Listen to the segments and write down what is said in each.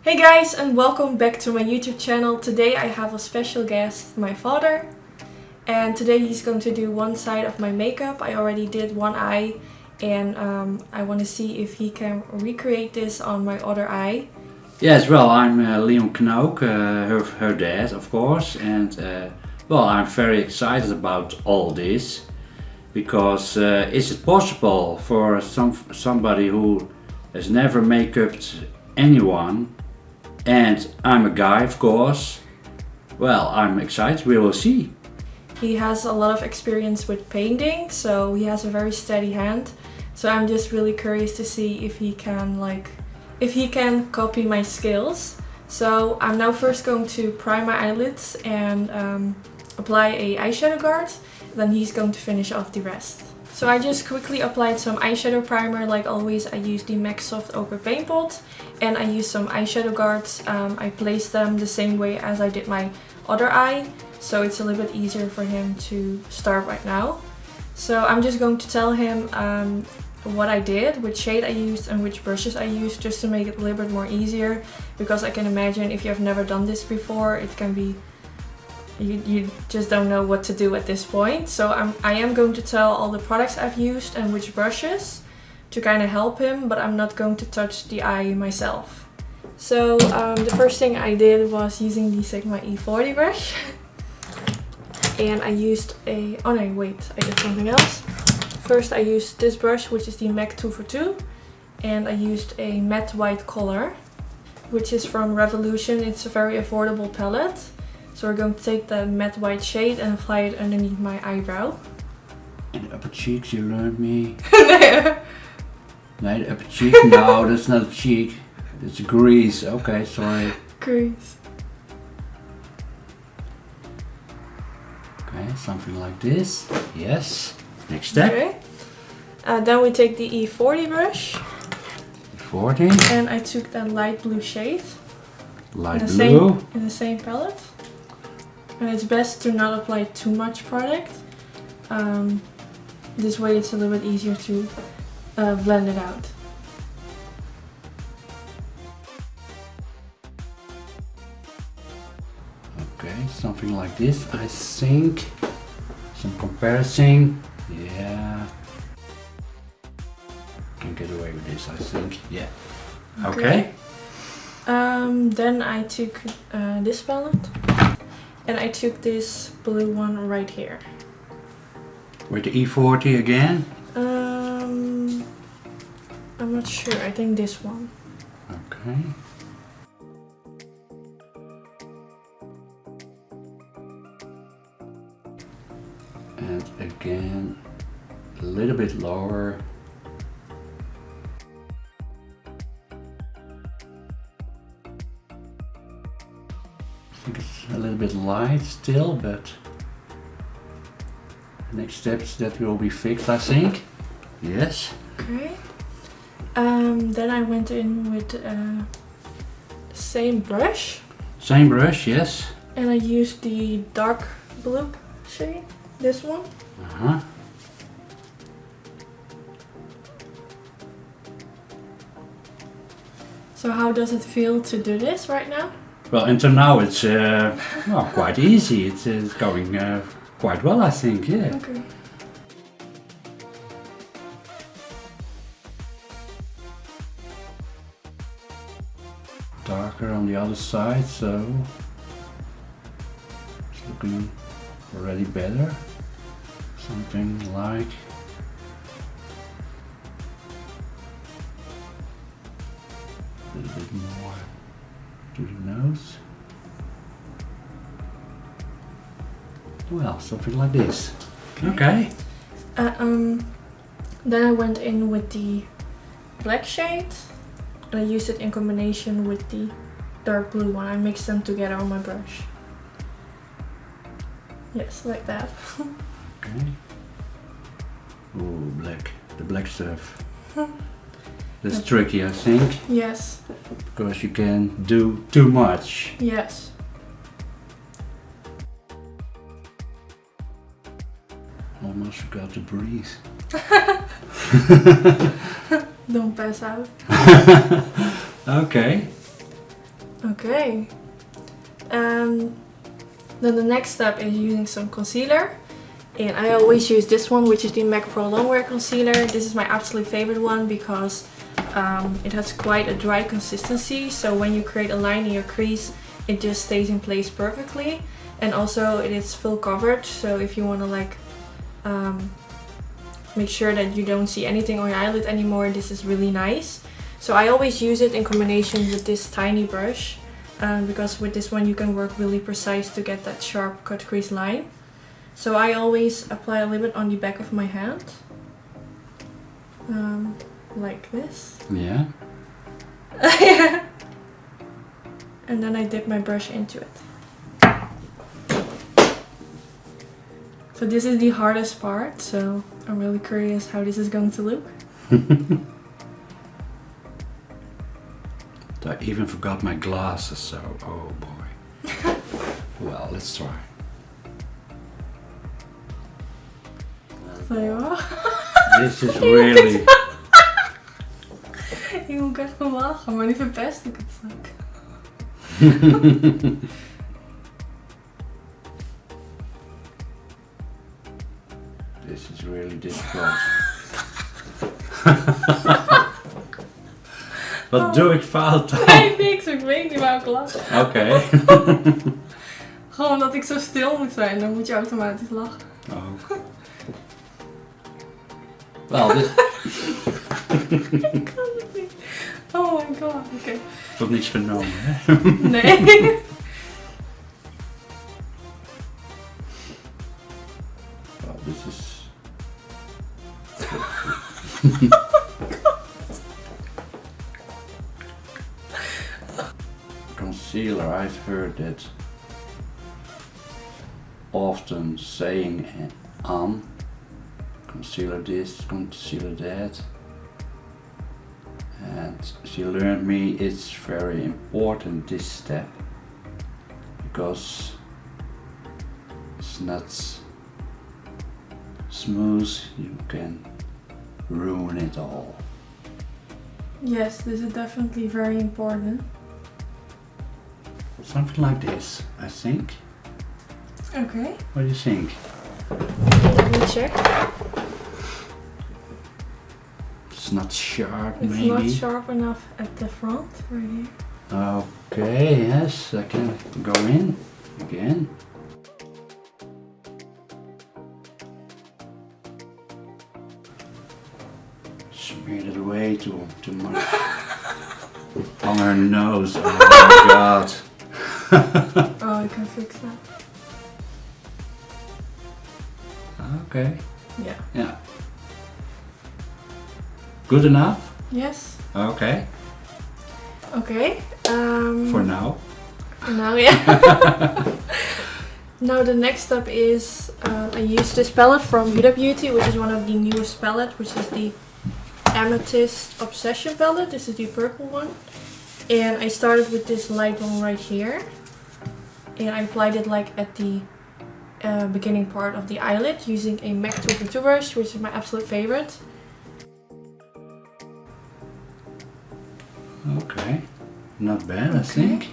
Hey guys, and welcome back to my YouTube channel. Today I have a special guest, my father. And today he's going to do one side of my makeup. I already did one eye and I want to see if he can recreate this on my other eye. Yes, well, I'm Knook, her dad, of course, and well, I'm very excited about all this because is it possible for somebody who has never make-upped anyone, and I'm a guy, of course. Well, I'm excited. We will see. He has a lot of experience with painting, so he has a very steady hand. So I'm just really curious to see if he can copy my skills. So I'm now first going to prime my eyelids and apply a eyeshadow guard. Then he's going to finish off the rest. So I just quickly applied some eyeshadow primer. Like always, I used the MAC Soft Ochre Paint Pot, and I used some eyeshadow guards. I placed them the same way as I did my other eye, so it's a little bit easier for him to start right now. So I'm just going to tell him what I did, which shade I used and which brushes I used, just to make it a little bit more easier, because I can imagine if you have never done this before, it can be you just don't know what to do at this point. So I am going to tell all the products I've used and which brushes to kind of help him, but I'm not going to touch the eye myself. So the first thing I did was using the Sigma E40 brush. And I used I did something else. First I used this brush, which is the MAC 242, and I used a matte white color, which is from Revolution. It's a very affordable palette. So we're going to take the matte white shade and apply it underneath my eyebrow. And upper cheeks, you learned me. No, upper cheek? No, that's not a cheek. It's a crease. Okay, sorry. Crease. Okay, something like this. Yes. Next step. Okay. Then we take the E40 brush. E40. And I took that light blue shade. Light blue. In the same palette. And it's best to not apply too much product. This way it's a little bit easier to blend it out. Okay, something like this, I think. Some comparison. Yeah. Can get away with this, I think. Yeah. Okay. Then I took this palette. And I took this blue one right here. With the E40 again? I'm not sure. I think this one. Okay. And again, a little bit lower. I think it's a little bit light still, but next steps that will be fixed, I think. Yes. Okay. Then I went in with the same brush. Same brush, yes. And I used the dark blue shade, this one. Uh-huh. So how does it feel to do this right now? Well, until now it's well, quite easy. It's going quite well, I think, yeah. Okay. Darker on the other side, so it's looking already better. Something like a little bit more to the nose. Well, something like this. Okay. Then I went in with the black shade. And I used it in combination with the dark blue one. I mixed them together on my brush. Yes, like that. Okay. Oh, black. The black stuff. That's tricky, I think. Yes. Because you can do too much. Yes. Almost forgot to breathe. Don't pass out. Okay. Okay. Then the next step is using some concealer. And I always use this one, which is the MAC Pro Longwear Concealer. This is my absolute favorite one because it has quite a dry consistency. So when you create a line in your crease, it just stays in place perfectly. And also it is full coverage. So if you want to like make sure that you don't see anything on your eyelid anymore, this is really nice. So I always use it in combination with this tiny brush. Because with this one you can work really precise to get that sharp cut crease line. So I always apply a little bit on the back of my hand. Like this. Yeah. And then I dip my brush into it. So this is the hardest part, so I'm really curious how this is going to look. I even forgot my glasses, so oh boy. Well, let's try. Zo ja. This is really... Ik moet echt van lachen, maar nu verpest ik het straks. This is really difficult. Wat doe ik fout dan? Nee, niks. Ik weet niet waar ik lach. Oké. Gewoon omdat ik zo stil moet zijn, dan moet je automatisch lachen. Oh. Wel, dit... Ik kan het niet. Oh my god, oké. Tot niks vernomen, hè? Nee. Well, this is... Concealer, I've heard that often saying concealer this, concealer that, and she learned me it's very important, this step, because it's not smooth, you can ruin it all. Yes, this is definitely very important. Something like this, I think. Okay. What do you think? Let me check. It's not sharp, It's maybe. not sharp enough at the front, right here. Okay, yes, I can go in again. Smeared it way too much. On her nose, oh my god. Oh, I can fix that. Okay. Yeah. Yeah. Good enough? Yes. Okay. Okay. For now. For now, yeah. Now the next step is I use this palette from Huda Beauty, which is one of the newest palettes, which is the Amethyst Obsession palette. This is the purple one. And I started with this light one right here. And I applied it like at the beginning part of the eyelid using a MAC 2x2 brush, which is my absolute favorite. Okay. Not bad, I think.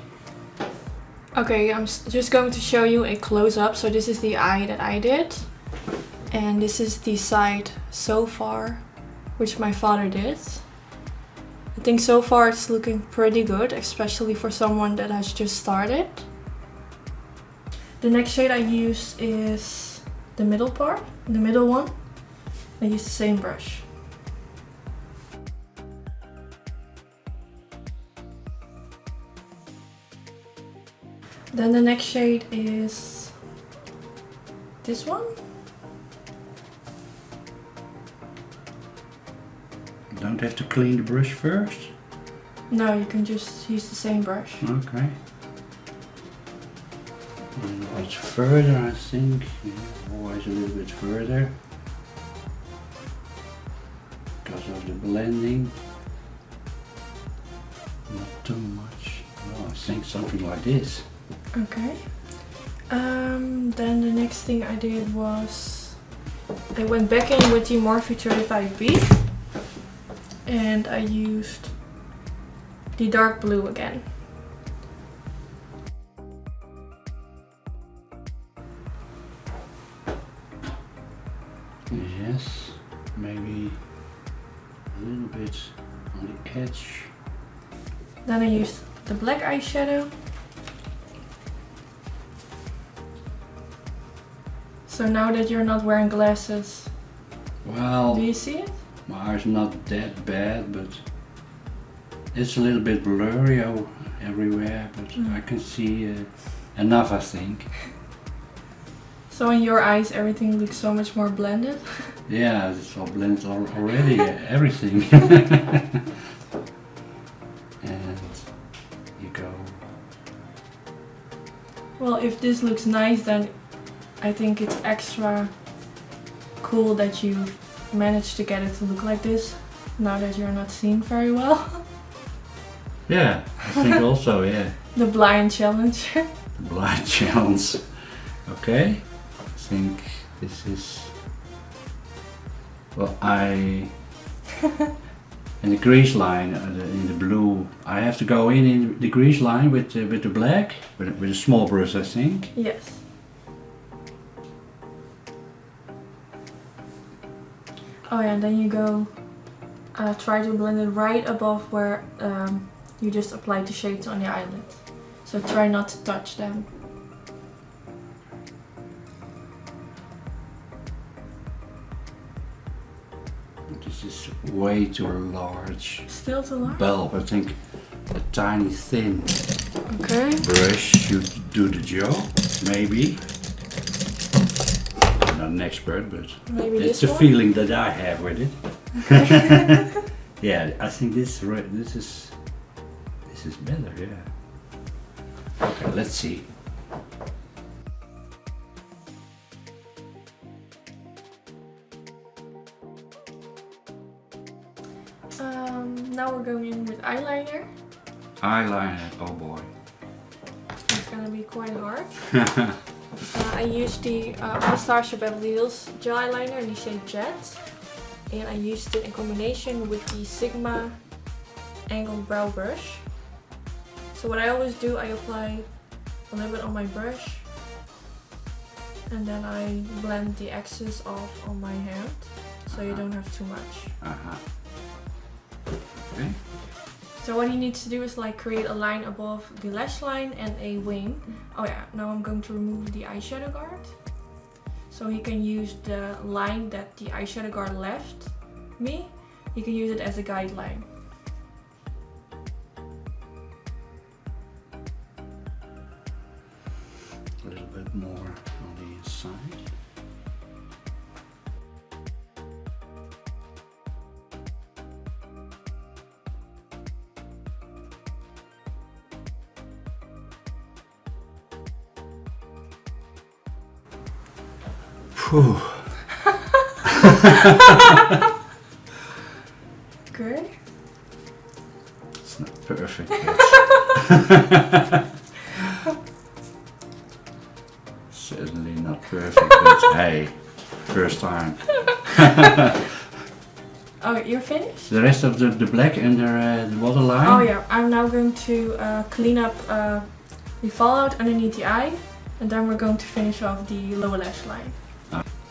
Okay, I'm just going to show you a close-up. So this is the eye that I did. And this is the side so far, which my father did. I think so far it's looking pretty good, especially for someone that has just started. The next shade I use is the middle part, the middle one. I use the same brush. Then the next shade is this one. Don't have to clean the brush first? No, you can just use the same brush. Okay. A little bit further, I think. Yeah, always a little bit further. Because of the blending. Not too much. Oh, I think something like this. Okay. Then the next thing I did was I went back in with the Morphe 35B and I used the dark blue again. edge. Then I used the black eyeshadow. So now that you're not wearing glasses, Well, do you see it? my eyes not that bad, but it's a little bit blurry everywhere, but I can see enough, I think. So in your eyes everything looks so much more blended. Yeah, it's all blended already, everything. And you go. Well, if this looks nice, then I think it's extra cool that you've managed to get it to look like this, now that you're not seen very well. Yeah, I think also, yeah. The blind challenge. Blind challenge. Okay, I think this is. Well, in the crease line, in the blue, I have to go in the crease line with the black, with a small brush, I think. Yes. Oh yeah, and then you go try to blend it right above where you just applied the shades on your eyelid. So try not to touch them. This is way too large. Still too large? Bulb, I think a tiny thin Okay. brush should do the job, maybe. I'm not an expert, but Maybe it's this the one? feeling that I have with it. Yeah, I think this is better, yeah. Okay, let's see. Now we're going in with eyeliner. Eyeliner, oh boy. It's gonna be quite hard. I used the Anastasia Beverly Hills gel eyeliner in the shade Jet. And I used it in combination with the Sigma angled brow brush. So what I always do, I apply a little bit on my brush. And then I blend the excess off on my hand. So you don't have too much. Okay. So what he needs to do is like create a line above the lash line and a wing. Oh yeah, now I'm going to remove the eyeshadow guard. So he can use the line that the eyeshadow guard left me. He can use it as a guideline. A little bit more on the inside. Phew. Okay. It's not perfect, but certainly not perfect, but hey, first time. Oh, you're finished? The rest of the black under the waterline. Oh yeah, I'm now going to clean up the fallout underneath the eye. And then we're going to finish off the lower lash line.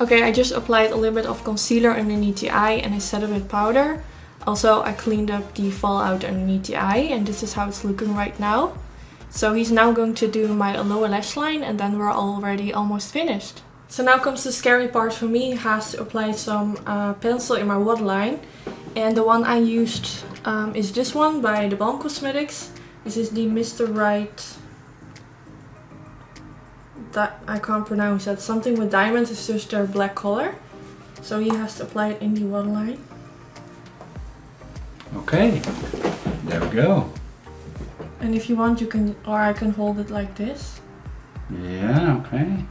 Okay, I just applied a little bit of concealer underneath the eye and I set it with powder. Also, I cleaned up the fallout underneath the eye and this is how it's looking right now. So he's now going to do my lower lash line and then we're already almost finished. So now comes the scary part for me. He has to apply some pencil in my waterline. And the one I used is this one by The Balm Cosmetics. This is the Mr. Right... that I can't pronounce that. Something with diamonds, is just their black color. So he has to apply it in the waterline. Okay, there we go. And if you want, you can, or I can hold it like this. Yeah, okay.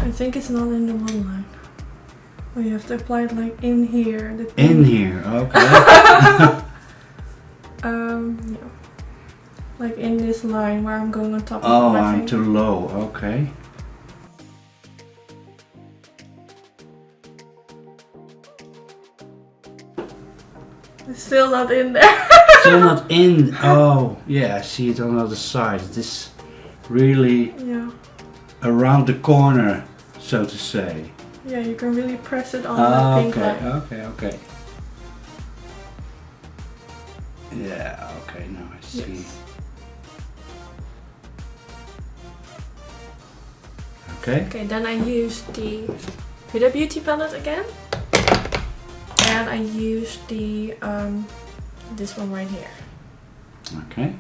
I think it's not in the waterline. Oh, you have to apply it like in here. In here, okay. Yeah. Like in this line where I'm going on top of Oh, my I'm finger. too low, okay. It's still not in there. Still not in. Oh, yeah, I see it on the other side. This really Yeah. around the corner, so to say. Yeah, you can really press it on the pink line. Okay. Yeah, okay, now I see. Yes. Okay, then I use the Huda Beauty palette again. And I use the, this one right here. Okay.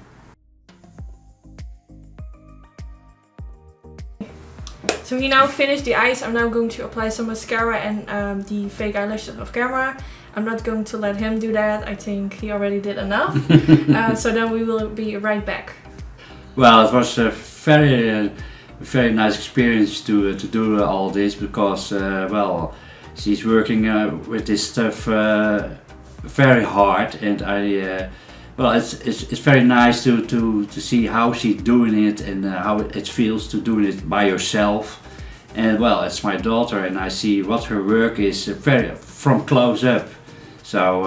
So we now finished the eyes. I'm now going to apply some mascara and the fake eyelashes off camera. I'm not going to let him do that. I think he already did enough. So then we will be right back. Well, it was a very nice experience to do all this because, well, she's working with this stuff very hard, and well, it's very nice to see how she's doing it and how it feels to do it by yourself. And well, it's my daughter, and I see what her work is very from close up. So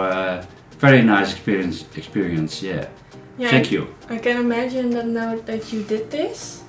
very nice experience. Yeah. Thank you. I can imagine that now that you did this,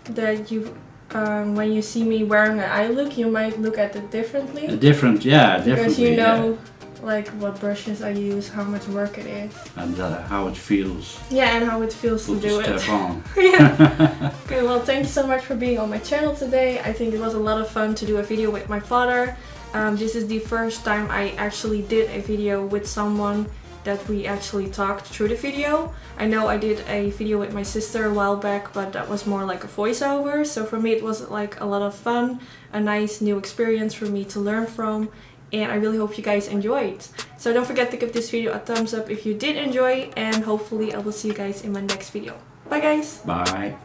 that you when you see me wearing an eye look, you might look at it differently. Different. Because you know, like what brushes I use, how much work it is, and how it feels. Yeah, and how it feels to do it. On. Yeah. Okay, well, thank you so much for being on my channel today. I think it was a lot of fun to do a video with my father. This is the first time I actually did a video with someone that we actually talked through the video. I know I did a video with my sister a while back, but that was more like a voiceover. So for me it was like a lot of fun, a nice new experience for me to learn from, and I really hope you guys enjoyed. So don't forget to give this video a thumbs up if you did enjoy, and hopefully I will see you guys in my next video. Bye guys! Bye!